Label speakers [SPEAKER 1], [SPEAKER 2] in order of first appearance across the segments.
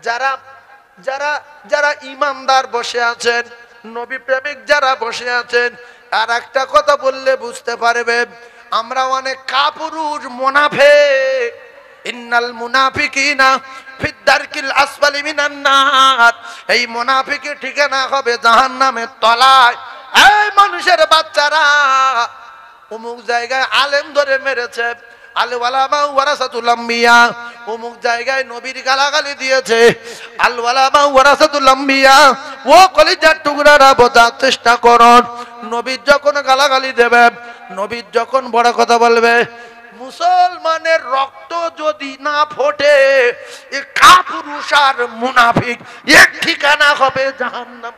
[SPEAKER 1] যারা যারা যারা ইমানদার বসে আছেন, নবী প্রেমিক যারা বসে আছেন, আর একটা কথা বললে বুঝতে পারবে, আমরা অনেক কাপুরুষ মুনাফিক। ইন্নাল মুনাফিকিনা ফিদ দারকিল আসফালি মিনান নার। এই মুনাফিকের ঠিকানা হবে জাহান্নামের তলায়। এই মানুষের বাচ্চারা, অমুক জায়গায় আলেম ধরে মেরেছে, আল ওয়ালামা ওয়ারাসাতুল আম্বিয়া। অমুক জায়গায় নবীর গালাগালি দিয়েছে, আল ওয়ালামা ওয়ারাসাতুল আম্বিয়া। ও কলিজার টুকরারা, বোঝার চেষ্টা করুন, নবীর যখন গালাগালি দেবে, নবীর যখন বড় কথা বলবে, মুসলমানের রক্ত যদি না ফোটে, এ কাপুরুষ আর মুনাফিক এক ঠিকানা হবে জাহান্নাম।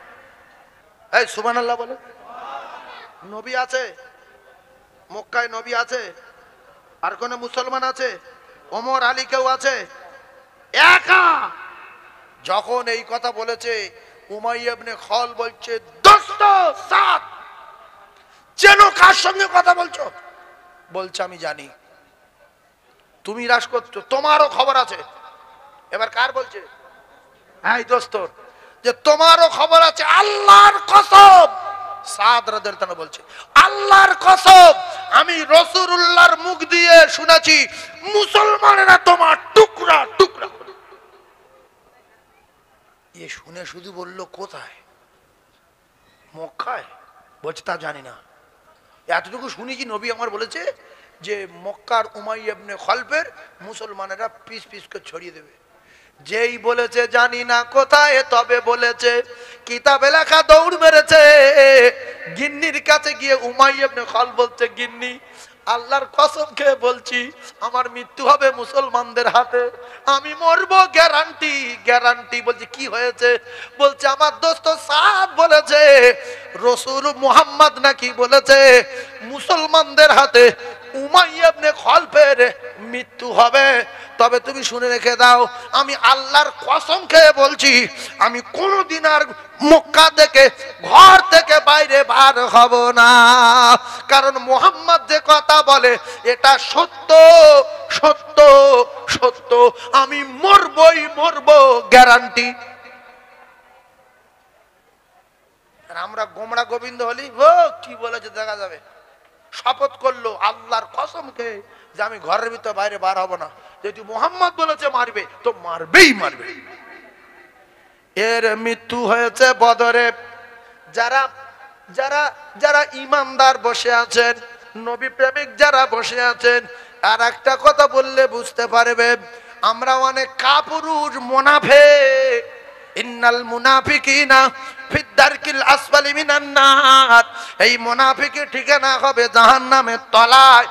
[SPEAKER 1] এই সুবহানাল্লাহ বলে। নবী আছে মক্কায়, নবী আছে, আর কোন মুসলমান আছে? ওমর আলী কেউ আছে? একা যখন এই কথা বলেছে, উমাইয়া ইবনে খালদ বলছে, দোস্ত সাদ, চেনো কার সঙ্গে কথা বলছো? বলছে আমি জানি তুমি রাজ করছো, তোমারও খবর আছে। এবার কার বলছে? এই দোস্ত, যে তোমারও খবর আছে, আল্লাহর কসম। সাদ রাদিয়াল্লাহু তাআলা বলছে, আল্লাহর কসম, আমি রাসূলুল্লাহর মুখ দিয়ে শুনেছি মুসলমানেরা তোমার টুকরা টুকরা। এ শুনে শুধু বলল কোথায়? মক্কায়। বলছে তা জানি না, এতটুকু শুনেছি নবী আমার বলেছে যে মক্কার উমাইয়া ইবনে খালফের মুসলমানেরা পিস পিস করে ছড়িয়ে দেবে। যেই বলেছে জানি না কোথায়, তবে বলেছে কিতাবে লেখা, দৌড় মেরেছে গিন্নির কাছে গিয়ে। উমাইয়া ইবনে খালদ বলছে, গিন্নি আল্লাহর কসম খেয়ে বলছি আমার মৃত্যু হবে মুসলমানদের হাতে, আমি মরবো গ্যারান্টি গ্যারান্টি। বলছে কি হয়েছে? বলছে আমার দোস্ত সাদ বলেছে রাসূল মুহাম্মদ নাকি বলেছে মুসলমানদের হাতে উমাইয়া ইবনে খালফের মৃত্যু হবে। তবে তুমি শুনে রেখে দাও, আমি আল্লাহর কসম খেয়ে বলছি আমি কোনোদিন আর মক্কা থেকে ঘর থেকে বাইরে বার হব না, কারণ মুহাম্মদ যে কথা বলে এটা সত্য সত্য সত্য, আমি মরবই মরবো গ্যারান্টি। আমরা গোমরা গোবিন্দ হলি, ও কি বলেছে দেখা যাবে। শপথ করলো আল্লাহর কসম খেয়ে যে আমি ঘরের ভিতর বাইরে বার হব না, যদি মুহাম্মদ বলেছে মারবে তো মারবেই মারবে। এর মৃত্যু হয়েছে বদরে। যারা যারা যারা ইমানদার বসে আছেন, নবী প্রেমিক যারা বসে আছেন, আর একটা কথা বললে বুঝতে পারবে, আমরা অনেক কাপুরুষ মুনাফিক। ইন্নাল মুনাফিকিনা ফিদ দারকিল আসফালি মিনান নার। এই মুনাফিকের ঠিকানা হবে জাহান্নামের তলায়।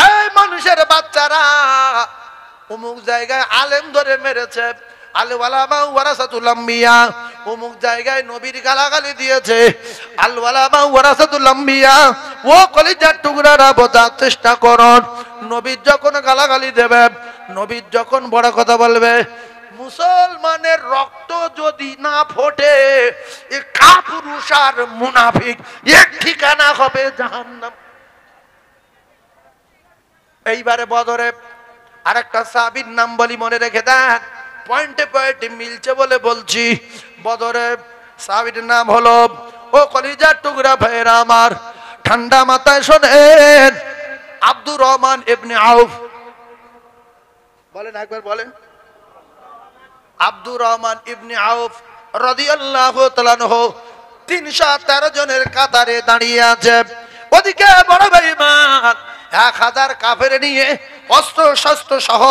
[SPEAKER 1] এই মানুষের বাচ্চারা, অমুক জায়গায় আলেম ধরে মেরেছে, আল ওয়ালামা ওয়ারাসাতুল আম্বিয়া। অমুক জায়গায় নবীর গালাগালি দিয়েছে, আল ওয়ালামা ওয়ারাসাতুল আম্বিয়া। ও কলিজার টুকরারা, বোঝার চেষ্টা করুন, নবীর যখন গালাগালি দেবে, নবীর যখন বড় কথা বলবে, মুসলমানের রক্ত যদি না ফোটে, এ কাপুরুষ আর মুনাফিক এক ঠিকানা হবে জাহান্নাম। এইবারে বদরে আরেকটা সাহাবীর নাম বলি, মনে রেখে দেন, পয়েন্টে পয়েন্টে মিলছে বলে বলছি। বদরে সাহাবীর নাম হলো, ও কলিজার টুকরা ভাইরা আমার, ঠান্ডা মাথায় শোনেন, আব্দুর রহমান ইবনে আউফ। বলেন একবার বলেন। আব্দুর রহমান ইবনে আউফ রাদিয়াল্লাহু তাআলা আনহু 313 জনের কাতারে দাঁড়িয়ে আছে। ওদিকে বড় বেঈমান 1000 কাফের নিয়ে অস্ত্র শস্ত্র সহ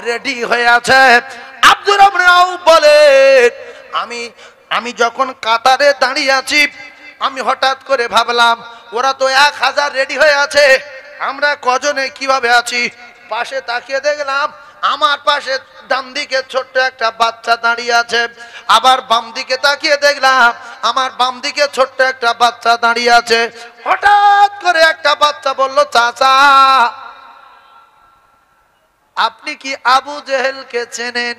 [SPEAKER 1] রেডি হয়ে আছে। আব্দুর রহমান আউফ বলে, আমি যখন কাতারে দাঁড়িয়ে আছি, আমি হঠাৎ করে ভাবলাম ওরা তো 1000 রেডি হয়ে আছে, আমরা কজনে কিভাবে আছি। পাশে তাকিয়ে দেখলাম আমার পাশে ডান দিকে ছোট্ট একটা বাচ্চা দাঁড়িয়ে আছে, আবার বাম দিকে তাকিয়ে দেখলাম আমার বাম দিকে ছোট্ট একটা বাচ্চা দাঁড়িয়ে আছে। হঠাৎ করে একটা বাচ্চা বলল, চাচা আপনি কি আবু জেহেলকে চেনেন?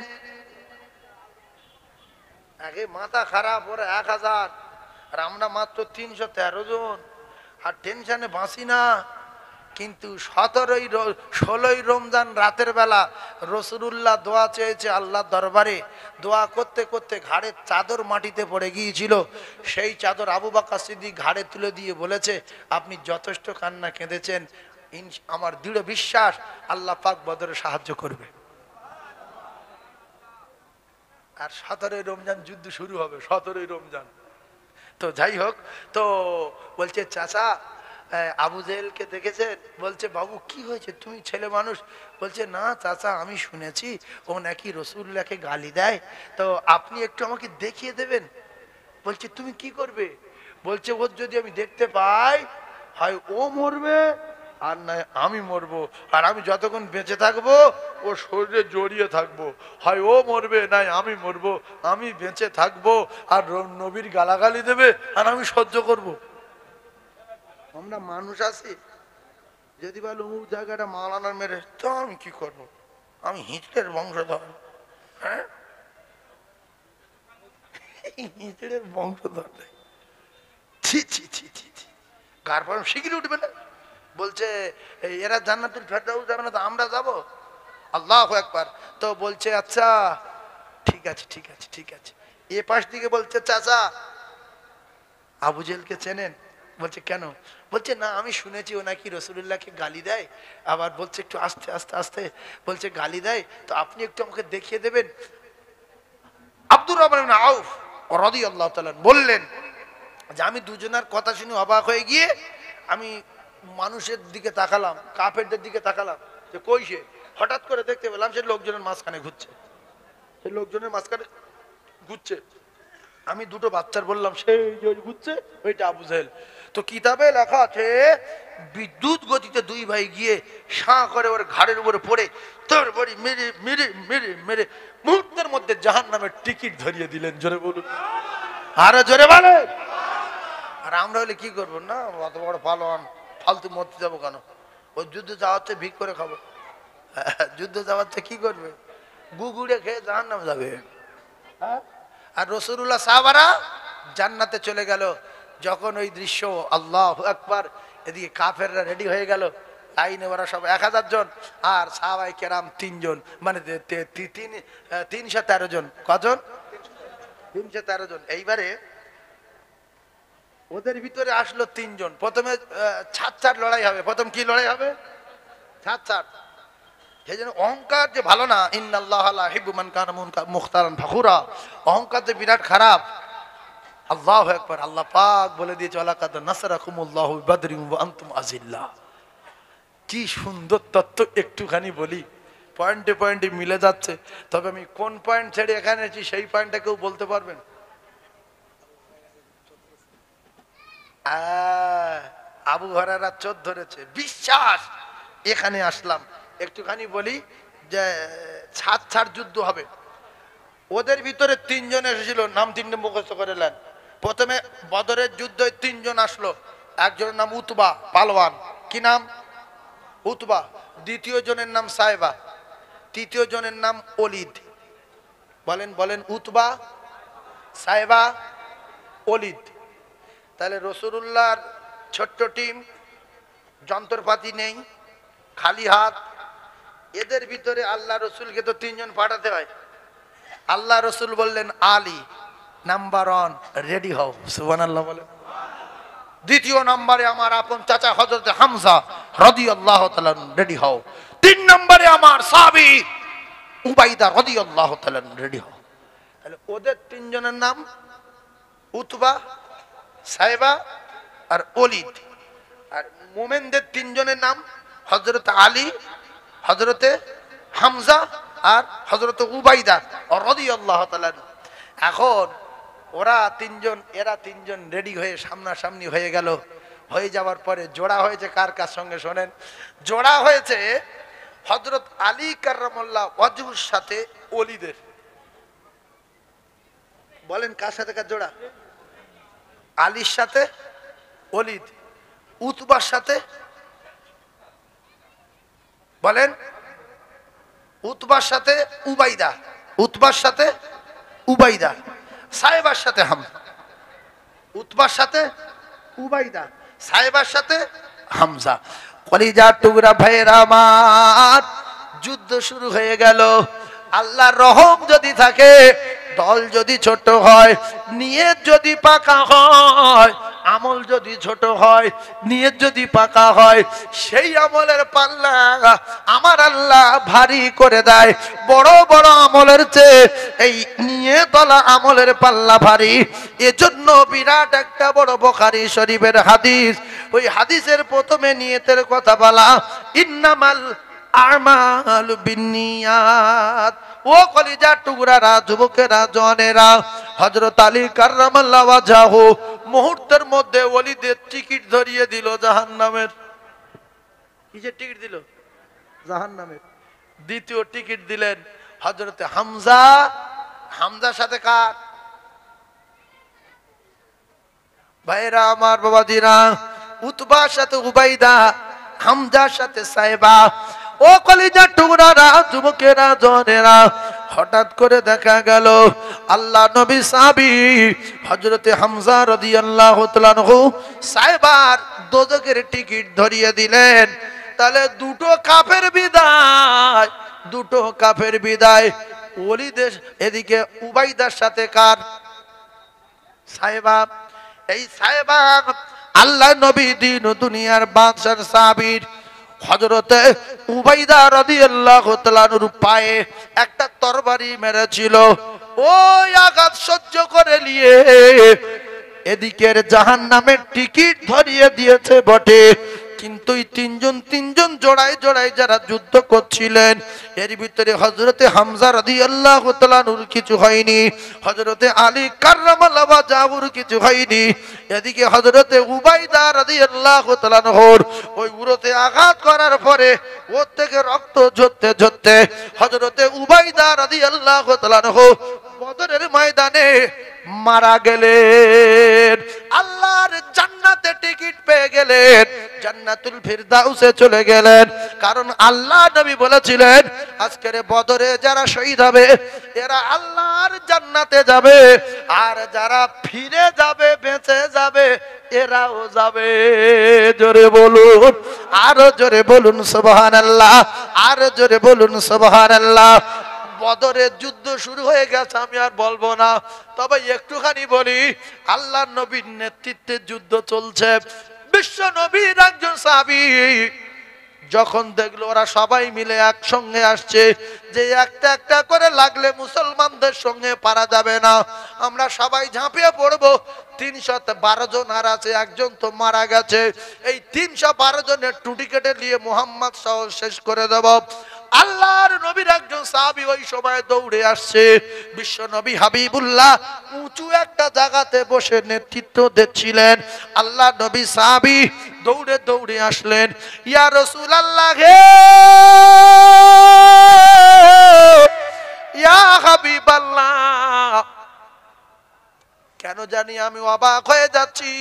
[SPEAKER 1] আগে মাথা খারাপ, ওরা 1000 আর আমরা মাত্র 313 জন, আর টেনশনে বাঁচি না। কিন্তু 16ই রমজান রাতের বেলা রাসূলুল্লাহ দোয়া চেয়েছে আল্লাহর দরবারে। দোয়া করতে করতে ঘাড়ের চাদর মাটিতে পড়ে গিয়েছিল। সেই চাদর আবু বকর সিদ্দিক ঘাড়ে তুলে দিয়ে বলেছে, আপনি যথেষ্ট কান্না কেঁদেছেন, আমার দৃঢ় বিশ্বাস আল্লাহ পাক বদরে সাহায্য করবে। আর 17ই রমজান যুদ্ধ শুরু হবে, 17ই রমজান। তো যাই হোক, তো বলছে চাচা আবু জেহেলকে দেখেছেন? বলছে বাবু কি হয়েছে, তুমি ছেলে মানুষ। বলছে না চাচা, আমি শুনেছি ও নাকি রাসূলুল্লাহকে গালি দেয়, তো আপনি একটু আমাকে দেখিয়ে দেবেন। বলছে তুমি কি করবে? বলছে ওর যদি আমি দেখতে পাই, হয় ও মরবে আর নয় আমি মরবো, আর আমি যতক্ষণ বেঁচে থাকবো ও শরীরে জড়িয়ে থাকবো, হয় ও মরবে নয় আমি মরবো, আমি বেঁচে থাকবো আর নবীর গালাগালি দেবে আর আমি সহ্য করব। আমরা মানুষ আছি, যদি বলো অমুক জায়গাটা মাওলানার মেরে, তো আমি কি করবো? আমি হিজড়ের বংশধর, হ্যাঁ হিজড়ের বংশধর, ছি ছি ছি ছি ছি, গার পর শিগগিরি উঠবে না। বলছে এরা জান্নাতুল ফেরদাউস যাবে না, তো আমরা যাব। আল্লাহু আকবার। তো বলছে আচ্ছা ঠিক আছে ঠিক আছে ঠিক আছে। এ পাশ দিকে বলছে চাচা আবু জেহেলকে চেনেন? বলছে কেন? বলছে না আমি শুনেছি ও নাকি রাসূলুল্লাহকে গালি দেয়, আবার বলছে একটু আস্তে আস্তে আস্তে বলছে গালি দেয়, তো আপনি একটু আমাকে দেখিয়ে দেবেন। আব্দুর রহমান ইবনে আউফ রাদিয়াল্লাহু তাআলা বললেন যে আমি দুজনের কথা শুনে অবাক হয়ে গিয়ে আমি মানুষের দিকে তাকালাম, কাফেরদের দিকে তাকালাম যে কই সে। হঠাৎ করে দেখতে পেলাম সে লোকজনের মাঝখানে ঘুরছে, সে লোকজনের মাঝখানে ঘুরছে। আমি দুটো বাচ্চার বললাম সেই যে ঘুরছে ওইটা আবু জেহেল। তো কিতাবে লেখা আছে বিদ্যুৎ গতিতে দুই ভাই গিয়ে সাঁ করে ওর ঘাড়ের উপরে পড়ে তোর বড়ি মেরে মেরে মেরে মেরে মুহূর্তের মধ্যে জাহান্নামের টিকিট ধরিয়ে দিলেন। জোরে বলুন, আরো জোরে বলে। আর আমরা হলে কি করবো? না অত বড় পালোয়ান, ফালতু মরতে যাবো কেন? ওই যুদ্ধ যাওয়াচ্ছে ভিক করে খাবো, যুদ্ধ যাওয়াচ্ছে কি করবে? গুগুড়ে খেয়ে জাহান্নামে যাবে। আর রাসূলুল্লাহ সাহাবারা জান্নাতে চলে গেল। যখন ওই দৃশ্য, আল্লাহু আকবার, এদিকে কাফেররা রেডি হয়ে গেল, লাইনে ওরা সব 1000 জন, আর সাহাবায়ে কেরাম 3 জন, মানে 313 জন। কজন? 313 জন। এইবারে ওদের ভিতরে আসলো 3 জন। প্রথমে ছাড় লড়াই হবে। প্রথম কি লড়াই হবে? ছাড়। সেই জন্য অহংকার যে ভালো না, ইন্নাল্লাহা লা ইউহিব্বু মান কানা মুখতারান ফাখুরা, অহংকার যে বিরাট খারাপ। আল্লাহু আকবার। আল্লাহ পাক বলে দিয়েছে ওয়ালাকাদ নাসারাকুমুল্লাহু বিবাদরিন ওয়া আনতুম আযিল্লা। কি সুন্দর তত্ত্ব, একটুখানি বলি, পয়েন্টে পয়েন্টে মিলে যাচ্ছে। তবে আমি কোন পয়েন্ট ছেড়ে এখানে আছি সেই পয়েন্টটা কেউ বলতে পারবেন? আবু হুরায়রা চোখ ধরেছে, বিশ্বাস। এখানে আসলাম একটুখানি বলি যে ছাড় যুদ্ধ হবে। ওদের ভিতরে 3 জন এসেছিল, নাম 3টে মুখস্থ করে নেন। প্রথমে বদরের যুদ্ধে 3 জন আসলো। একজনের নাম উতবা, পালোয়ান। কি নাম? উতবা। দ্বিতীয় জনের নাম সাইবা। তৃতীয় জনের নাম ওলিদ। বলেন বলেন, উতবা, সাইবা, ওলিদ। তাহলে রাসূলুল্লাহর ছোট্ট টিম, যন্ত্রপাতি নেই, খালি হাত। এদের ভিতরে আল্লাহ রসুলকে তো 3 জন পাঠাতে হয়। আল্লাহ রসুল বললেন আলী নাম্বার 1, রেডি হও। সুবহানাল্লাহ বলেন। দ্বিতীয় নম্বরে আমার আপন চাচা হযরত হামজা রাদিয়াল্লাহু তাআলা, রেডি হও। 3 নম্বরে আমার সাহাবী উবাইদা রাদিয়াল্লাহু তাআলা, রেডি হও। তাহলে ওদের 3 জনের নাম উতবা, সাইবা আর ওলিদ। আর মোমেনদের 3 জনের নাম হযরত আলী, হযরতে হামজা আর হযরত উবাইদা রাদিয়াল্লাহু তাআলা। এখন ওরা 3 জন, এরা 3 জন রেডি হয়ে সামনাসামনি হয়ে গেল। হয়ে যাওয়ার পরে জোড়া হয়েছে কার কার সঙ্গে শোনেন। জোড়া হয়েছে হযরত আলী কাররামাল্লাহ ওয়াজহুর সাথে ওলিদের। বলেন কার সাথে কার জোড়া? আলীর সাথে ওলিদ। উতবার সাথে বলেন, উতবার সাথে উবাইদা। উতবার সাথে উবাইদা। সাহেবার সাথে হামজা। উতবার সাথে উবাইদা, সাহেবার সাথে হামজা। কলিজার টুকরা ভাইয়েরা আমার, যুদ্ধ শুরু হয়ে গেল। আল্লাহর রহম যদি থাকে, দল যদি ছোট হয়, নিয়ত যদি পাকা হয়, আমল যদি ছোট হয়, নিয়ত যদি পাকা হয়, সেই আমলের পাল্লা আমার আল্লাহ ভারী করে দেয়। বড় বড় আমলের চেয়ে এই নিয়তওয়ালা আমলের পাল্লা ভারী। এজন্য বিরাট একটা বড় বুখারী শরীফের হাদিস, ওই হাদিসের প্রথমে নিয়তের কথা বলা, ইন্নামাল আমালু বিন্নিয়াত। ও কলিজার টুকরারা, যুবকেরা, জওয়ানেরা, হযরত আলী কাররামাল্লাহু ওয়াজহাহু মুহূর্তের মধ্যে ওলিদের টিকিট ধরিয়ে দিল জাহান্নামের। কি যে টিকিট দিল? জাহান্নামের। দ্বিতীয় টিকিট দিলেন হযরতে হামজা। হামজার সাথে কার? ভাইরা আমার, বাবাজিরা, উতবার সাথে উবাইদা, হামজার সাথে সাইবা। ও কলিজার টুকরারা, যুবকেরা, জওয়ানেরা, হঠাৎ করে দেখা গেল আল্লাহ নবী সাহাবী হযরতে হামজা রাদিয়াল্লাহু তাআলা আনহু সাইবার দোজখের টিকিট ধরিয়ে দিলেন। তাহলে দুটো কাফের বিদায়, দুটো কাফের বিদায়। ওলিদের এদিকে উবাইদার সাথে কার? সাইবা। এই সাইবা আল্লাহ নবী দিন ও দুনিয়ার বাদশার সাহাবীর হযরতে উবাইদা রাদিয়াল্লাহু তাআলা আনহুর পায়ে একটা তরবারি মেরেছিল। ওই আঘাত সহ্য করে নিয়ে এদিকের জাহান্নামের টিকিট ধরিয়ে দিয়েছে বটে, কিন্তু এই তিনজন জোড়ায় জোড়ায় যারা যুদ্ধ করছিলেন, এর ভিতরে হযরতে হামজা রাদিয়াল্লাহু তাআলা আনহুর কিছু হয়নি, হযরতে আলী কাররামাল্লাহু ওয়াজহাহুর কিছু হয়নি। এদিকে হযরতে উবাইদা রাদিয়াল্লাহু তাআলা আনহুর ওই উরতে আঘাত করার পরে ওর থেকে রক্ত ঝরতে ঝরতে হযরতে উবাইদা রাদিয়াল্লাহু তাআলা আনহু বদরের ময়দানে মারা গেলেন। আল্লাহর জান্নাতে টিকিট পেয়ে গেলেন, জান্নাতুল ফিরদাউসে চলে গেলেন। কারণ আল্লাহ নবী বলেছিলেন, আজকের বদরে যারা শহীদ হবে এরা আল্লাহর জান্নাতে যাবে, আর যারা ফিরে যাবে, বেঁচে যাবে, এরাও যাবে। জোরে বলুন, আরো জোরে বলুন সুবহানাল্লাহ, আরো জোরে বলুন সুবহানাল্লাহ। বদরের যুদ্ধ শুরু হয়ে গেছে, আমি আর বলবো না, তবে একটুখানি বলি। আল্লাহর নবীর নেতৃত্বে যুদ্ধ চলছে। বিশ্ব নবীর একজন সাহাবী যখন দেখলো ওরা সবাই মিলে একসঙ্গে আসছে, যে একটা একটা করে লাগলে মুসলমানদের সঙ্গে পারা যাবে না, আমরা সবাই ঝাঁপিয়ে পড়বো। 312 জন আর আছে, একজন তো মারা গেছে। এই 312 জনের টুটি কেটে নিয়ে মুহাম্মদ সহ শেষ করে দেব। আল্লাহর নবীর একজন সাহাবী ওই সময় দৌড়ে আসছে। বিশ্ব নবী হাবিবুল্লাহ উঁচু একটা জায়গাতে বসে নেতৃত্ব দিচ্ছিলেন। আল্লাহ নবী সাহাবী দৌড়ে দৌড়ে আসলেন, ইয়া রাসূলুল্লাহ হে, ইয়া হাবিবাল্লাহ। কেন জানি আমি অবাক হয়ে যাচ্ছি,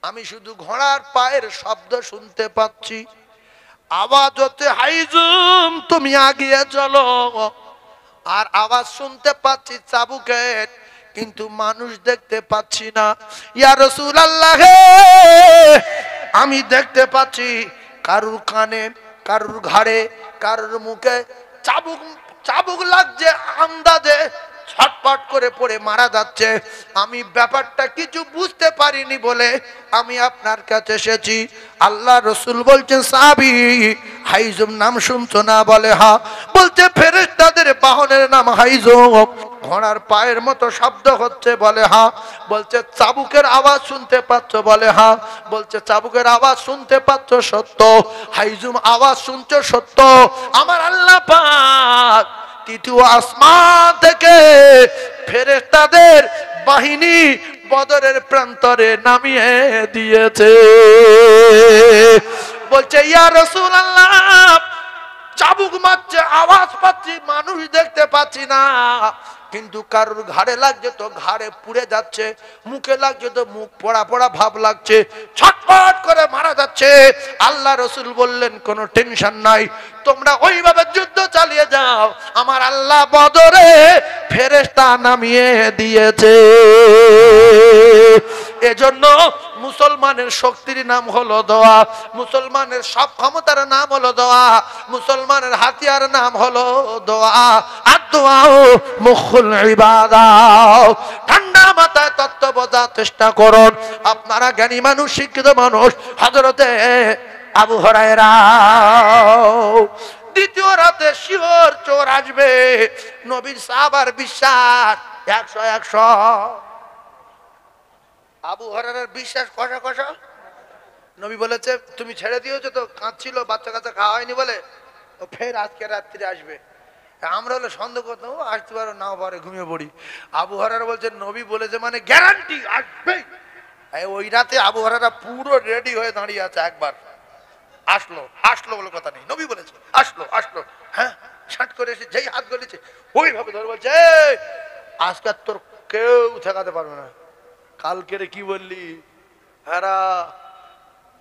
[SPEAKER 1] আমি শুধু ঘোড়ার পায়ের শব্দ শুনতে পাচ্ছি, আওয়াজ হচ্ছে হাইজুম তুমি আগিয়ে চলো, আর আওয়াজ শুনতে পাচ্ছি চাবুকের, কিন্তু মানুষ দেখতে পাচ্ছি না। ইয়া রাসূলুল্লাহ হে, আমি দেখতে পাচ্ছি কারুর কানে, কারুর ঘাড়ে, কারুর মুখে চাবুক চাবুক লাগছে, আন্দাজে ছটপট করে পড়ে মারা যাচ্ছে। আমি ব্যাপারটা কিছু বুঝতে পারিনি বলে আমি আপনার কাছে এসেছি। আল্লাহ রসুল বলছেন, সাহাবী হাইজুম নাম শুনছো না? বলে হ্যাঁ। বলছে ফেরেশতাদের বাহনের নাম হাইজুম, ঘোড়ার পায়ের মতো শব্দ হচ্ছে? বলে হ্যাঁ। বলছে চাবুকের আওয়াজ শুনতে পাচ্ছ? বলে হ্যাঁ। বলছে চাবুকের আওয়াজ শুনতে পাচ্ছ? সত্য। হাইজুম আওয়াজ শুনছো? সত্য। আমার আল্লাহ পাক তৃতীয় আসমান থেকে ফেরেশতাদের বাহিনী বদরের প্রান্তরে নামিয়ে দিয়েছে। বলছে ইয়া রাসূলুল্লাহ, চাবুক মারছে, আওয়াজ পাচ্ছি, মানুষ দেখতে পাচ্ছি না, কিন্তু কারুর ঘাড়ে লাগছে তো ঘাড়ে পুড়ে যাচ্ছে, মুখে লাগছে তো মুখ পোড়া পোড়া ভাব লাগছে, ছটফট করে মারা যাচ্ছে। আল্লাহ রসুল বললেন কোনো টেনশন নাই, তোমরা ওইভাবে যুদ্ধ চালিয়ে যাও, আমার আল্লাহ বদরে ফেরেশতা নামিয়ে দিয়েছে। এজন্য মুসলমানের শক্তির নাম হলো দোয়া, মুসলমানের সব ক্ষমতার নাম হলো দোয়া, মুসলমানের হাতিয়ার নাম হলো দোয়া। আর দোয়া মুখুল ইবাদাহ। ঠান্ডা মাথায় তত্ত্ব বোঝার চেষ্টা করুন। আপনারা জ্ঞানী মানুষ, শিক্ষিত মানুষ। হযরতে আবু হুরায়রা দ্বিতীয় রাতে শিওর চোর আসবে। নবীর সাহাবার বিশ্বাস 100 আবু হুরায়রার বিশ্বাস কষা কষা। নবী বলেছে তুমি ছেড়ে দিয়েছো তো, কাঁদছিল, বাচ্চা কাচ্চা খাওয়া হয়নি বলে, ও ফের আজকে রাত্রে আসবে। আমরা হলে সন্দেহ করতাম, আসতে পারো নাও পারে, ঘুমিয়ে পড়ি। আবু হুরায়রা বলছে নবী বলেছে মানে গ্যারান্টি আসবেই। ওই রাতে আবু হুরায়রা পুরো রেডি হয়ে দাঁড়িয়ে আছে। একবার আসলো, আসলো বলে কথা নেই, নবী বলেছে আসলো আসলো। হ্যাঁ, ছাট করে এসে যেই হাত গলেছে ওইভাবে ধরে বলছে আজকে তোর কেউ ঠেকাতে পারবে না। কালকে রে কি বললি? হ্যাঁ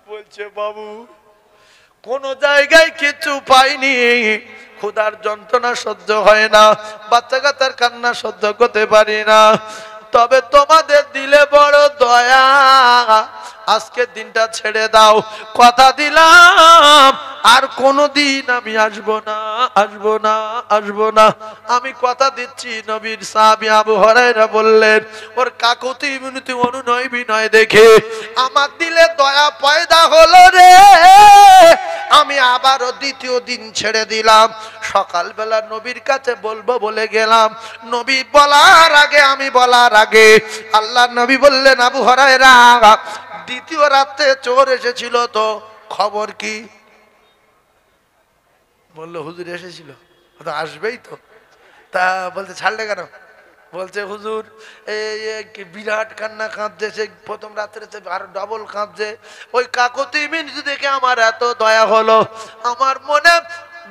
[SPEAKER 1] বলছে বাবু কোন জায়গায় কিছু পাইনি, ক্ষুধার যন্ত্রণা সহ্য হয় না, বাচ্চা কাচ্চার কান্না সহ্য করতে পারি না, তবে তোমাদের দিলে বড় দয়া, আজকের দিনটা ছেড়ে দাও, কথা দিলাম আর কোনদিন আমি আসবো না, আসবো না, আসবো না। আমি কথা দিচ্ছি। নবীর সাহাবী আবু হুরায়রা বললেন ওর কাকুতি মিনতি অনুনয় বিনয় দেখে আমার দিলে দয়া পয়দা হলো রে। আমি আবারও দ্বিতীয় দিন ছেড়ে দিলাম। সকালবেলা নবীর কাছে বলবো বলে গেলাম। নবী বলার আগে, আমি বলার আগে আল্লাহ নবী বললেন আবু হুরায়রা দ্বিতীয় রাতে চোর এসেছিল তো খবর কি? বললো হুজুর এসেছিল, তো আসবেই তো। তা বলতে ছাড়লে কেন? বলছে হুজুর এই বিরাট কান্না কাঁদছে, সে প্রথম রাত্রে আরো ডবল কাঁদছে। ওই কাকুতি মিনতি দেখে আমার এত দয়া হলো, আমার মনে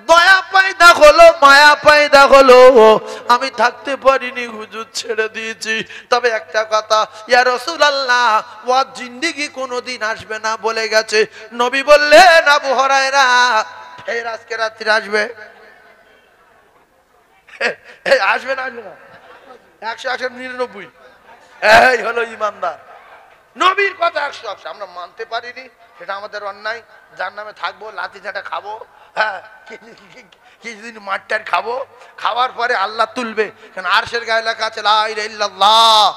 [SPEAKER 1] দয়া পায়দা হলো, মায়া পায়দা হলো, আমি থাকতে পারিনি হুজুর, ছেড়ে দিয়েছি। তবে একটা কথা, ইয়া রাসূলুল্লাহ ওয়া জিন্দেগি কোনোদিন আসবে না বলে গেছে। নবী বললেন আবু হুরায়রা ফের আজকে রাত্রে আসবে। আসবে না, আসবে না 100-99। এই হলো ইমানদার। নবীর কথা 100 আমরা মানতে পারিনি, সেটা আমাদের অন্যায়। যার নামে থাকবো, লাঠি ঝাঁটা খাবো, হ্যাঁ কিছুদিন মাঠটার খাবো, খাওয়ার পরে আল্লাহ তুলবে। কারণ আরশের গায়ে লেখা আছে লা ইলাহা ইল্লাল্লাহ,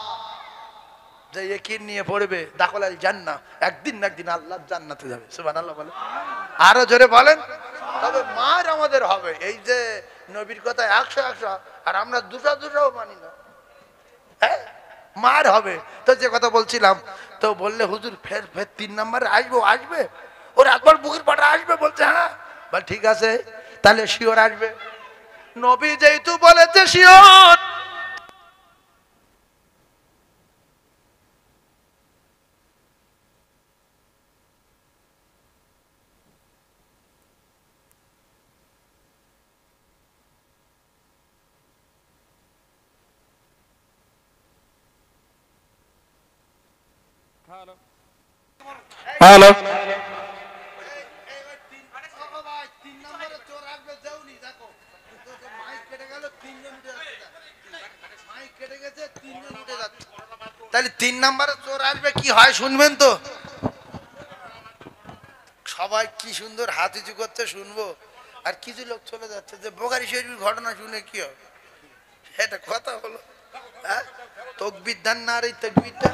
[SPEAKER 1] যে ইয়াকিন নিয়ে পড়বে দাখিলাল জান্নাহ, একদিন না একদিন আল্লাহর জান্নাতে যাবে। সুবহানাল্লাহ বলে, আরো জোরে বলেন। তবে মার আমাদের হবে। এই যে নবীর কথা 100 আর আমরা দুটাও মানি না, হ্যাঁ মার হবে। তো যে কথা বলছিলাম, তো বললে হুজুর ফের ফের 3 নম্বরে আসবো, আসবে ওর একবার বুকের পাটা আসবে। বলছে হ্যাঁ। বল ঠিক আছে, তাহলে শিওর আসবে। নবী যেহেতু বলেছে শিওর,
[SPEAKER 2] হ্যালো,
[SPEAKER 1] তাহলে 3 নম্বরে চোর আসবে কি হয় শুনবেন তো। সবাই কি সুন্দর হাত উঁচু করতে শুনবো, আর কিছু লোক চলে যাচ্ছে। যে বোখারী শরীফের ঘটনা শুনে কি হবে? এটা কথা হলো? হ্যাঁ, তকবীর দেন না, আর এই তকবীরটা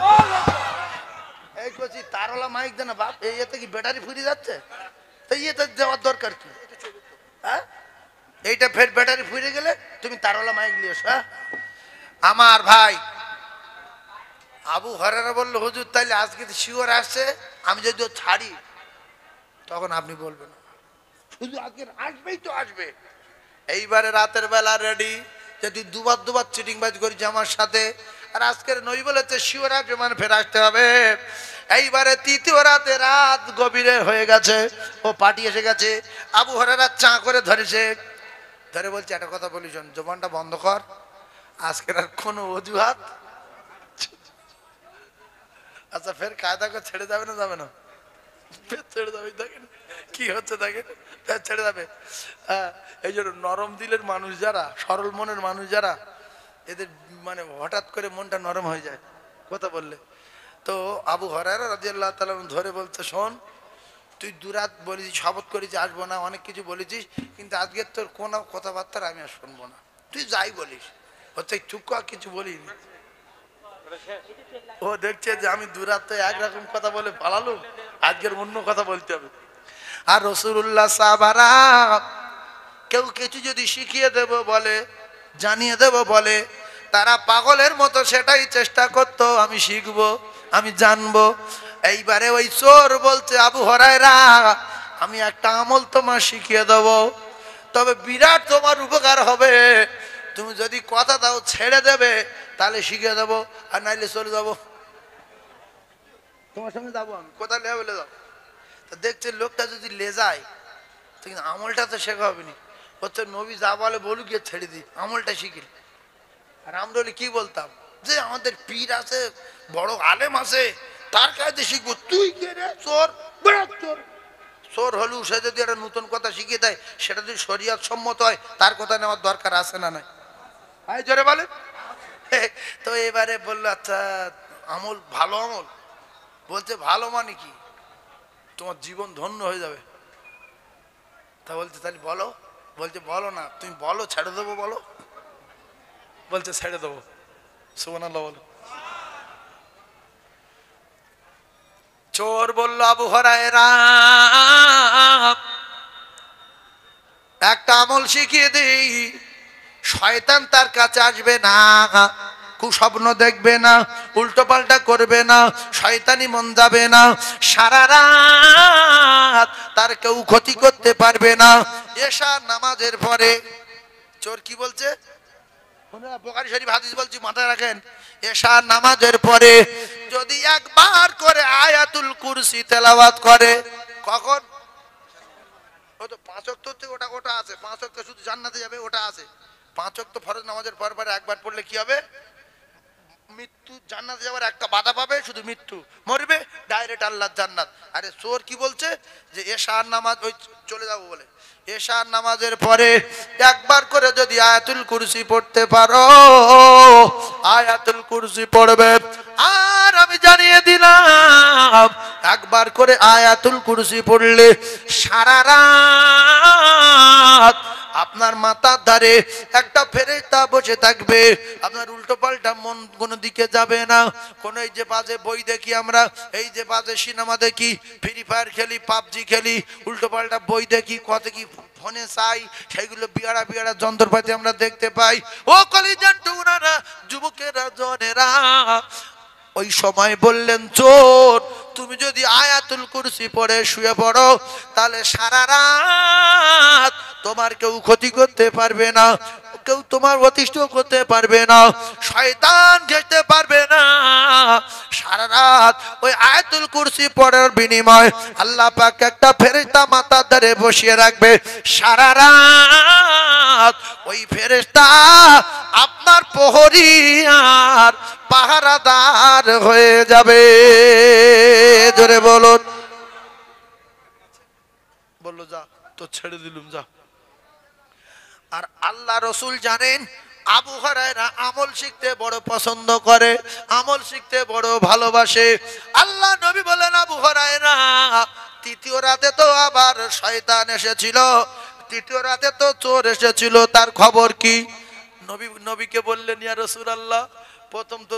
[SPEAKER 1] এই করছি তারওয়ালা মাইক দেন না বাপ, এই এতে কি ব্যাটারি ফুরিয়ে যাচ্ছে? তো ইয়েতে যাওয়ার দরকার কি? হ্যাঁ, এইটা ফের ব্যাটারি ফুরিয়ে গেলে তুমি তারওয়ালা মাইক নিয়ে এসো। হ্যাঁ, আমার ভাই আবু হুরায়রা বলল হুজুর তাইলে আজকে তো শিওর আসছে, আমি যদি ও ছাড়ি তখন আপনি বলবেন শুধু আজকে আসবেই তো আসবে। এইবারে রাতের বেলা রেডি, যদি দুবার চিটিংবাজ করেছি আমার সাথে, আর আজকের নবী বলেছে শিওর আসবে মানে ফের আসতে হবে। এইবারে তৃতীয় রাতে, রাত গভীরে হয়ে গেছে, ও পার্টি এসে গেছে। আবু হুরায়রা চাঁ করে ধরেছে, ধরে বলছে একটা কথা বলি শোন, জবানটা বন্ধ কর, আজকের আর কোনো অজুহাত। আচ্ছা ফের কায়দা করে ছেড়ে যাবে না, যাবে না? ফের ছেড়ে যাবে, দেখেন কি হচ্ছে, দেখেন ফের ছেড়ে যাবে। এই জন্য নরম দিলের মানুষ যারা, সরল মনের মানুষ যারা, এদের মানে হঠাৎ করে মনটা নরম হয়ে যায় কথা বললে। তো আবু হুরায়রা রাদিয়াল্লাহু তাআলা ধরে বলতে, শোন, তুই দুরাত বলেছিস, শপথ করেছিস আসবো না, অনেক কিছু বলেছিস, কিন্তু আজকে তোর কোনো কথাবার্তা আমি আর শুনবো না, তুই যাই বলিস। হচ্ছে চুপ কর, কিছু বলিনি। ও দেখছে যে আমি দুরাত তো একরকম কথা বলে পালালো, আজকের অন্য কথা বলতে হবে। আর রাসূলুল্লাহ সাহাবারা কেউ কিছু যদি শিখিয়ে দেব বলে, জানিয়ে দেব বলে, তারা পাগলের মতো সেটাই চেষ্টা করতো, আমি শিখবো, আমি জানবো। এইবারে ওই চোর বলছে, আবু হুরায়রা, আমি একটা আমল তোমার শিখিয়ে দেব, তবে বিরাট তোমার উপকার হবে, তুমি যদি কথা দাও ছেড়ে দেবে তাহলে শিখিয়ে দেবো, আর নাইলে চলে যাবো, তোমার সঙ্গে যাবো আমি, কোথায় লে বলে যাও। তো দেখছে লোকটা যদি লে যায় তো কিন্তু আমলটা তো শেখা হবে না। হচ্ছে নবী যা বলে বলুক, গিয়ে ছেড়ে দিই, আমলটা শিখিল। আর আমরা কি বলতাম, যে আমাদের পীর আছে, বড় আলেম আছে, তার কাছে শিখবো। তুই কে রে? চোর, চোর। চোর হলেও সে যদি একটা নতুন কথা শিখিয়ে দেয়, সেটা যদি শরীয়ত সম্মত হয়, তার কথা নেওয়ার দরকার আছে না নাই? ভাই জোরে বলে। তো এবারে বললো, আচ্ছা আমল, ভালো আমল। বলছে ভালো মানে কি? তোমার জীবন ধন্য হয়ে যাবে। তা বলছে তাহলে বলো। বলছে বলো না, তুমি বলো, ছেড়ে দেবো, বলো। বলছে ছেড়ে দেবো। সুবহানাল্লাহ বলো। চোর বলল, আবু হুরায়রা, একটা আমল শিখিয়ে দিই, শয়তান তার কাছে আসবে না, কুস্বপ্ন দেখবে না, উল্টো পাল্টা করবে না, শয়তানি মন যাবে না, সারা রাত তার কেউ ক্ষতি করতে পারবে না। এশা নামাজের পরে চোর কি বলছে, বুখারী শরীফ হাদিস বলছি, মাথায় রাখেন। এশা নামাজের পরে যদি একবার করে আয়াতুল কুরসি তেলাওয়াত করে, কখন? ও তো 5 ওয়াক্ত থেকে ওটা আছে, 5 ওয়াক্ত শুধু জান্নাতে যাবে, ওটা আছে। 5 ওয়াক্ত ফরজ নামাজের পর একবার পড়লে কি হবে? মৃত্যু, জান্নাতে যাওয়ার একটা বাধা পাবে, শুধু মৃত্যু, মরবে, ডাইরেক্ট আল্লাহর জান্নাত। আরে চোর কি বলছে, যে এশার নামাজ ওই চলে যাবো বলে, এশার নামাজের পরে একবার করে যদি আয়াতুল কুরসি পড়তে পারো, আয়াতুল কুরসি পড়বে। আর আমি জানিয়ে দিলাম, একবার করে আয়াতুল কুরসি পড়লে সারা রাত আপনার মাথার ধারে একটা ফেরেশতা বসে থাকবে, আপনার উল্টো পাল্টা মন কোনো দিকে যাবে না। কোন এই যে বাজে বই দেখি আমরা, এই যে বাজে সিনেমা দেখি, ফ্রি ফায়ার খেলি, পাবজি খেলি, উল্টো পাল্টা বই দেখি, কত কি ফোনে চাই, সেইগুলো বিয়ারা বিয়ারা যন্ত্রপাতি আমরা দেখতে পাই। ও কলিজার টুকরারা, যুবকেরা, জনেরা, ওই সময় বললেন, চোর, তুমি যদি আয়াতুল কুরসি পড়ে শুয়ে পড়ো, তাহলে সারা রাত তোমার কেউ ক্ষতি করতে পারবে না, কেউ তোমার অতিষ্ঠ করতে পারবে না, শয়তান ঘেঁষতে পারবে না। সারা রাত ওই আয়াতুল কুরসি পড়ার বিনিময় আল্লাহ পাক একটা ফেরেশতা মাথার ধারে বসিয়ে রাখবে। সারা রাত ওই ফেরেশতা আপনার প্রহরী আর পাহারাদার হয়ে যাবে। জোরে বলুন। বললো, যা, তো ছেড়ে দিলুম, যা। আর আল্লাহ রসুল জানেন, আবু হুরায়রা আমল শিখতে বড় পছন্দ করে, আমল শিখতে বড় ভালোবাসে। আল্লাহ নবী বলেন, আবু হুরায়রা, তৃতীয় রাতে তো আবার শয়তান এসেছিল, তৃতীয় রাতে তো চোর এসেছিল, তার খবর কি? নবীকে বললেন, ইয়া রাসূলুল্লাহ, প্রথম তো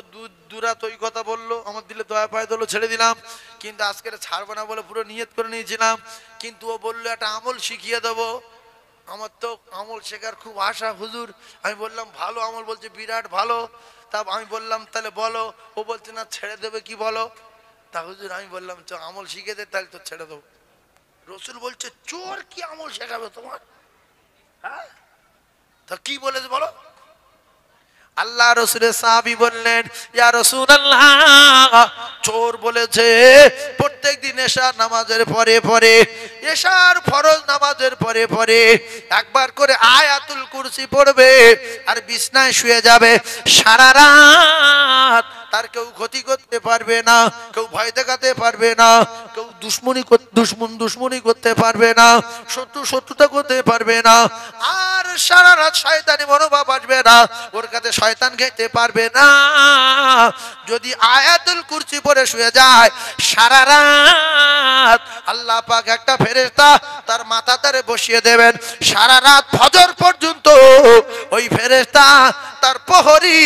[SPEAKER 1] দুরাত ওই কথা বললো, আমার দিলে দয়া পায় দিল, ছেড়ে দিলাম, কিন্তু আজকে ছাড়বো না বলে পুরো নিয়ত করে নিয়েছিলাম, কিন্তু ও বললো একটা আমল শিখিয়ে দেবো। আমার তো আমল শেখার খুব আশা হুজুর। আমি বললাম, ভালো আমল? বলছে বিরাট ভালো। তা আমি বললাম, তাহলে বলো। ও বলছে, না, ছেড়ে দেবে কি বলো। তা হুজুর আমি বললাম, চ আমল শিখে দে, তাহলে তো ছেড়ে দেবো। রসুল বলছে, চোর কি আমল শেখাবে তোমার? হ্যাঁ, তা কি বলেছে বলো। আল্লাহ রসুলের সাহাবী বললেন, ইয়া রাসূলুল্লাহ, চোর বলেছে প্রত্যেকদিন এশার নামাজের পরে, এশার ফরজ নামাজের পরে একবার করে আয়াতুল কুরসি পড়বে আর বিছনায় শুয়ে যাবে, সারা রাত তার কেউ ক্ষতি করতে পারবে না, কেউ ভয় দেখাতে পারবে না, কেউ দুশ্মনী করতে পারবে না, শত্রুতা করতে পারবে না। আর সারা রাত শয়তানি মনোভাব আসবে না, ওর কাছে শয়তান খেতে পারবে না। যদি আয়াতুল কুরসি পড়ে শুয়ে যায় সারা রাত, আল্লাহ পাক একটা ফেরেশতা তার মাথা তারে বসিয়ে দেবেন। সারা রাত ফজর পর্যন্ত ওই ফেরেশতা তার প্রহরী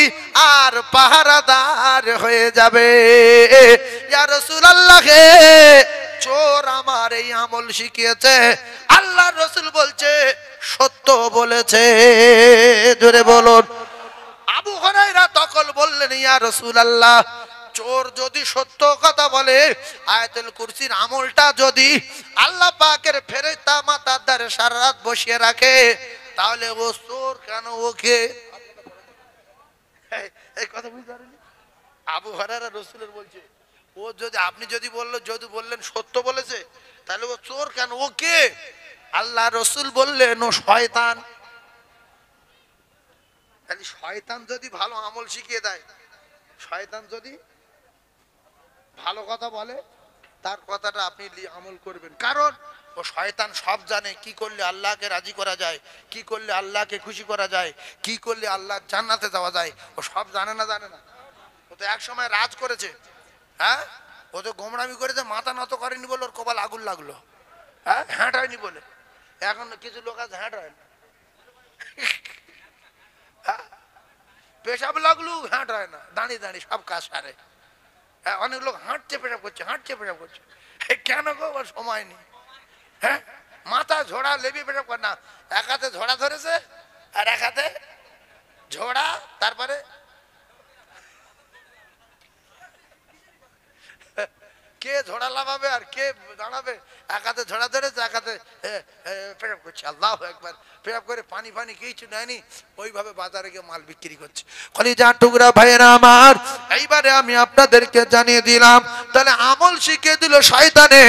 [SPEAKER 1] আর পাহারাদার হয়ে যাবে। ইয়া রাসূলুল্লাহ, চোর আমার এই আমল শিখিয়েছে। আল্লাহর রাসূল বলছে সত্য বলেছে। জোরে বলুন। আবু হুরায়রা তখন বললেন, ইয়া রাসূলুল্লাহ, চোর যদি সত্য কথা বলে, আয়াতুল কুরসির আমলটা যদি আল্লাহ পাকের ফেরেশতা মাথার ধারে সারা রাত বসিয়ে রাখে, তাহলে ও চোর কেন? ওকে এই কথা বুঝতে পারেন? আবু হুরায়রা রাসূলের বলছে, ও যদি আপনি যদি বললেন সত্য বলেছে, তাহলে ও চোর কেন? ওকে আল্লাহ রাসূল বললেন ও শয়তান। তাহলে শয়তান যদি ভালো আমল শিখিয়ে দেয়, শয়তান যদি ভালো কথা বলে, তার কথাটা আপনি আমল করবেন। কারণ ও শয়তান সব জানে, কি করলে আল্লাহকে রাজি করা যায়, কি করলে আল্লাহকে খুশি করা যায়, কি করলে আল্লাহ জান্নাতে যাওয়া যায়, ও সব জানে না? জানে না? ও তো এক সময় রাজ করেছে, হ্যাঁ? ও তো গোমরামি করেছে, মাথা নত করেনি বলে ওর কপাল আগুন লাগলো, হ্যাঁ? হ্যাঁট হয়নি বলে। এখন কিছু লোক আছে হ্যাঁট হয় না, পেশাব লাগলো হ্যাঁট হয় না, দাঁড়িয়ে দাঁড়িয়ে সব কাজ সারে। অনেক লোক হাঁটছে পেশাব করছে, হাঁটছে পেশাব করছে। কেন গো? ওর সময় নেই। হ্যাঁ, মাথা ঝোড়া লেবি পেশাব করে না, এক হাতে ঝোড়া ধরেছে আর এক হাতে ঝোড়া, তারপরে কে ঝোড়া লাগাবে আর কে দাঁড়াবে? এক হাতে ঝোড়া ধরেছে, এক হাতে পেশাব করছে। আল্লাহু আকবার। পেশাব করে পানি কিছু নেয়নি, ওইভাবে বাজারে গিয়ে মাল বিক্রি করছে। কলিজা টুকরা ভাইয়েরা আমার, এইবারে আমি আপনাদেরকে জানিয়ে দিলাম, তাহলে আমল শিখিয়ে দিল শয়তানে।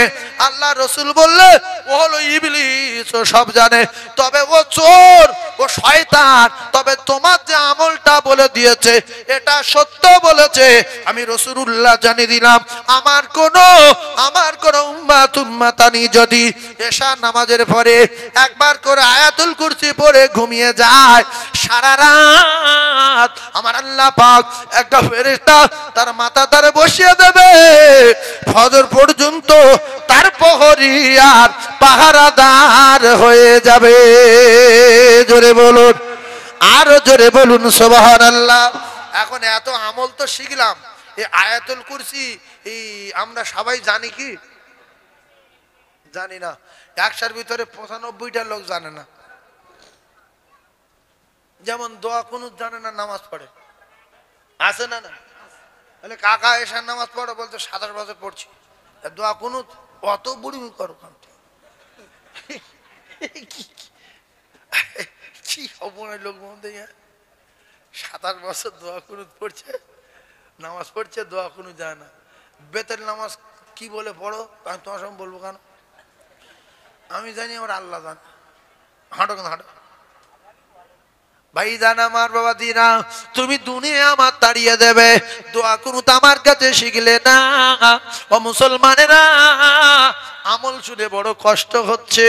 [SPEAKER 1] আল্লাহ রাসূল বললে ও হলো ইবলিস, ও সব জানে, তবে ও চোর, ও শয়তান। তবে তোমার যে আমলটা বলে দিয়েছে এটা সত্য বলেছে, আমি রাসূলুল্লাহ জানিয়ে দিলাম। আমার কোন উম্মাতানি যদি এশার নামাজের পরে একবার করে আয়াতুল কুরসি পড়ে ঘুমিয়ে যায়, সারা রাত আমার আল্লাহ পাক একটা ফেরেশতা তার মাথা ধরে বসিয়ে দেবে, ফজর পর্যন্ত তার প্রহরী আর পাহারাদার হয়ে যাবে। জোরে বলুন, আরো জোরে বলুন সুবহানাল্লাহ। এখন এত আমল তো শিখলাম, এই আয়াতুল কুরসি আমরা সবাই জানি কি? জানি না। 100টার ভিতরে 95টা লোক জানে না। যেমন দোয়া কুনুত জানে না, নামাজ পড়ে, আছে না? না তাহলে কাকা এশার নামাজ পড়ে, বলতে 27 বছর পড়ছি, দোয়া কুনুত অত বুড়ি করো কি অপনের লোক মধ্যে 27 বছর দোয়া কুনুত পড়ছে, নামাজ পড়ছে, দোয়া কুনুত যায় না। বেতের নামাজ কি বলে পড়ো? আমি তোমার সঙ্গে বলবো কেন? আমি জানি, আমার আল্লাহ জান। হাঁটো কেন? হাঁটো ভাই জান আমার বাবা দিনা, তুমি দুনিয়া আমার তাড়িয়ে দেবে, দোয়া কুনুত আমার কাছে শিখলে না। ও মুসলমানেরা, আমল শুনে বড় কষ্ট হচ্ছে।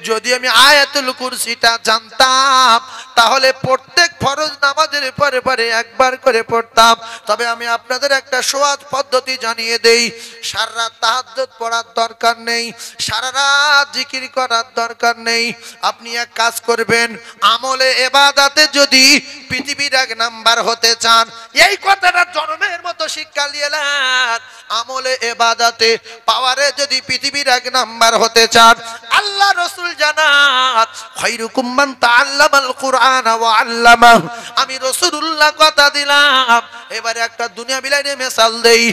[SPEAKER 1] যদি আমি আয়াতুল কুরসিটা জানতাম, তাহলে প্রত্যেক ফরজ নামাজের পরে পরে একবার করে পড়তাম। তবে আমি আপনাদের একটা সহজ পদ্ধতি জানিয়ে দেই। সারা রাত তাহাজ্জুদ পড়ার দরকার নেই, সারা রাত জিকির করার দরকার নেই। আপনি এক কাজ করবেন, আমলে ইবাদতে যদি পৃথিবীর 1 নাম্বার হতে চান, এই কথাটা জন্মের মতো শিক্ষা নিয়েলেন। আমলে ইবাদতে পাওয়ারে যদি পৃথিবীর 1 নাম্বার হতে চান, আল্লাহ রাসূল জানাত খায়রুকুম মান তাআল্লামাল কুরআন ওয়া আল্লামাহু। আমি রাসূলুল্লাহ কথা দিলাম। এবারে একটা দুনিয়া বিলাইনে মিশাল দেই।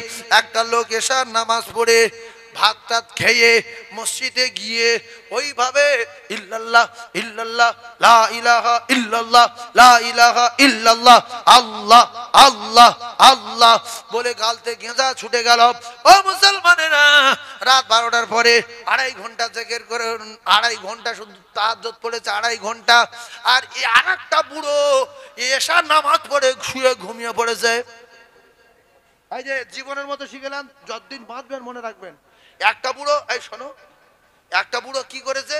[SPEAKER 1] একটা লোক এশার নামাজ পড়ে ভাত টাত খেয়ে মসজিদে গিয়ে ওইভাবে ইল্লাল্লাহ ইল্লাল্লাহ লা ইলাহা ইল্লাল্লাহ লা ইলাহা ইল্লাল্লাহ আল্লাহ আল্লাহ আল্লাহ বলে গালতে গেঁজা ছুটে গেল। ও মুসলমানেরা, রাত 12টার পরে 2.5 ঘন্টা জিকির করে, 2.5 ঘন্টা শুধু তাহাজ্জুদ পড়েছে, 2.5 ঘন্টা। আর এই আরেকটা বুড়ো এশার নামাজ পড়ে শুয়ে ঘুমিয়ে পড়েছে। এই যে জীবনের মতো শিখেলাম, যতদিন বাঁচবেন মনে রাখবেন। একটা বুড়ো, এই শোনো, একটা বুড়ো কি করেছে,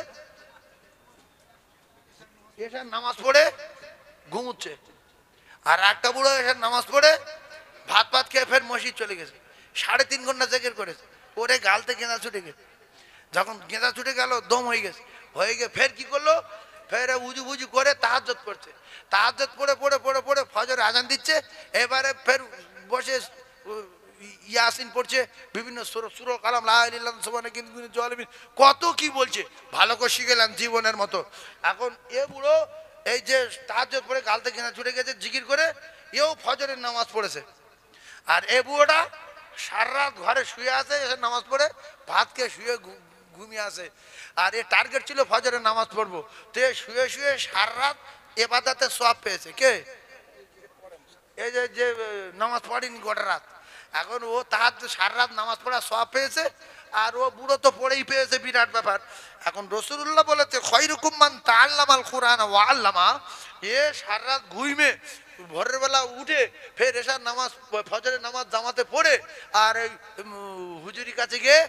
[SPEAKER 1] এসে নামাজ পড়ে ঘুমুচ্ছে, আর একটা বুড়ো এসে নামাজ পড়ে ভাত ভাত খেয়ে ফের মসজিদ চলে গেছে, 3.5 ঘন্টা জেগের করেছে, ওরে গালতে গেঁদা ছুটে গেছে। যখন গেঁদা ছুটে গেল, দম হয়ে গেছে, হয়ে গিয়ে ফের কি করলো, ফের উজু বুজু করে তাহাজ্জুদ করছে, তাহাজ্জুদ পড়ে পড়ে পড়ে পড়ে ফজর আজান দিচ্ছে, এবারে ফের বসে ইয়াসিন পড়ছে, বিভিন্ন সূরা কালাম, লা ইলাহা ইল্লাল্লাহ সুবহানাকা ইন্নী কুনতু মিনাজ জালিমিন, কত কি বলছে, ভালো করে শিখে গেলাম জীবনের মতো। এখন এ বুড়ো এই যে তাহাজ্জুদ পড়ে গালতে গেঁদা ছুটে গেছে জিকির করে, এও ফজরের নামাজ পড়েছে, আর এ বুড়োটা সারা রাত ঘরে শুয়ে আছে, এসে নামাজ পড়ে ভাত খেয়ে শুয়ে ঘুমিয়ে আসে, আর এ টার্গেট ছিল ফজরের নামাজ পড়বো, তো এ শুয়ে শুয়ে সারা রাত এবাদাতে সওয়াব পেয়েছে। কে? এই যে যে নামাজ পড়েনি গোটা রাত, এখন ও তাহার সারা রাত নামাজ পড়া সওয়াব পেয়েছে, আর ও বুড়ো তো পড়েই পেয়েছে, বিরাট ব্যাপার। এখন রাসূলুল্লাহ বলেছে খয়রুকুম মান তাআল্লামাল কুরআন ওয়া আল্লামা, এ সারা রাত ঘুমিয়ে ভোরের বেলা উঠে ফের এশার নামাজ ফজরের নামাজ জামাতে পড়ে আর হুজুরির কাছে গিয়ে